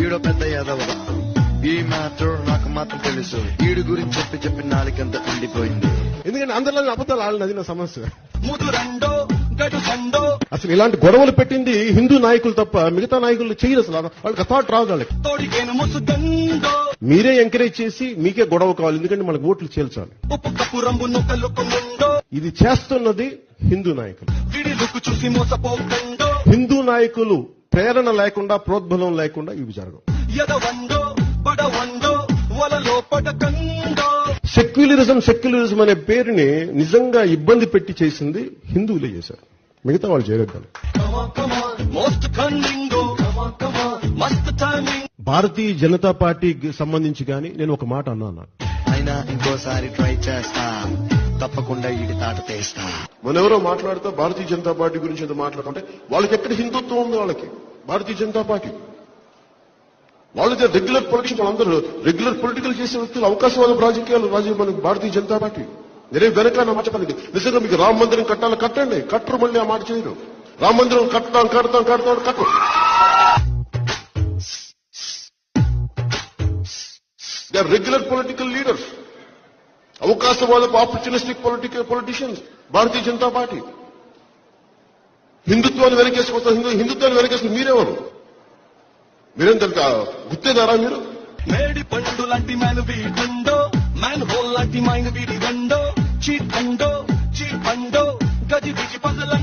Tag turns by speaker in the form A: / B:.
A: ఈడో పెద్ద యాదవ. ఈ మ్యాటర్ నాకు మాత్రం తెలుసు. ఈడు గురించి చెప్పి చెప్పి నాలుగంత ఎండిపోయింది.
B: ఎందుకంటే అందరిలో అబద్ధాలు ఆడినది నా సమస్య.
C: గడు
B: అసలు ఇలాంటి గొడవలు పెట్టింది హిందూ నాయకులు తప్ప మిగతా నాయకులు చేయరు. అసలు వాళ్ళకి థాట్ రాదు. వాళ్ళకి మీరే ఎంకరేజ్ చేసి మీకే గొడవ కావాలి, ఎందుకంటే మనకు ఓట్లు చేల్చాలి. ఇది చేస్తున్నది హిందూ నాయకులు.
C: చూసి మోసపోకండో
B: హిందూ నాయకులు ప్రేరణ లేకుండా, ప్రోద్బలం లేకుండా ఇవి జరగవు.
C: ఎదవండో పడవండో వలలో పడకండో.
B: సెక్యులరిజం అనే పేరుని నిజంగా ఇబ్బంది పెట్టి చేసింది హిందువులే చేశారు, మిగతా వాళ్ళు చేయలేదు. భారతీయ జనతా పార్టీకి సంబంధించి కానీ నేను ఒక మాట అన్నాను.
A: అయినా ఇంకోసారి ట్రై చేస్తా, తప్పకుండా ఈడి తాట తీస్తా.
B: మనెవరో మాట్లాడుతూ భారతీయ జనతా పార్టీ గురించి ఏదో మాట్లాడుతుంటే వాళ్ళకి ఎక్కడ హిందుత్వం ఉంది? వాళ్ళకి భారతీయ జనతా పార్టీ వాళ్ళకి రెగ్యులర్ పొలిటిక్స్, వాళ్ళందరూ రెగ్యులర్ పొలిటికల్ చేసే వ్యక్తులు, అవకాశవాద రాజకీయాలు మనకి భారతీయ జనతా పార్టీ. నేనే వెనక నా మాట కలిగి నిజంగా మీకు రామ మందిరం కట్టాలి, కట్టండి. కట్టరు, మళ్ళీ ఆ మాట చేయరు. రామ మందిరం కడతాం కట్టరు. They are regular political leaders, అవకాశవాదపు ఆపర్చునిస్టిక్ పొలిటీషియన్స్ భారతీయ జనతా పార్టీ. హిందుత్వాన్ని వెనకేసుకొస్తారు. హిందుత్వాన్ని వెనకేసుకుని మీరేవారు? మీరేం తెలుసా గుర్తేదారా మీరు?
C: మేడి పండు లాంటి మ్యాన్ వీడుండో, మ్యాన్ హోల్ లాంటి మైండ్ వీడి గండో, చీట్ పండో గది బిజి పగలండో.